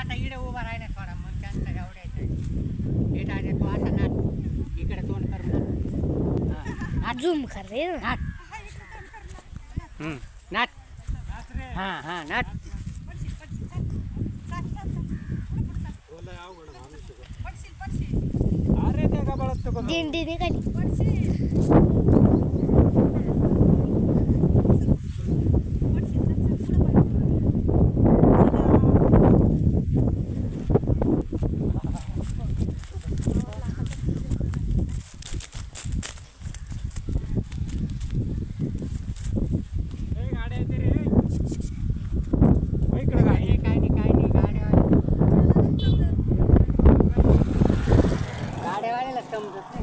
आता इकडे उभा राहिला थोडा मग त्यांचा एवढ्याच आहे हे दादा तू असा नाच इकडे तोंड कर नाच झूम कर रे नाच नाच हां हां नाच अरे त्या गबाळात तो दिंडी निघाली गाड्या येते रे इकडे गाडी काय नाही गाड्यावाल्याला समजत नाही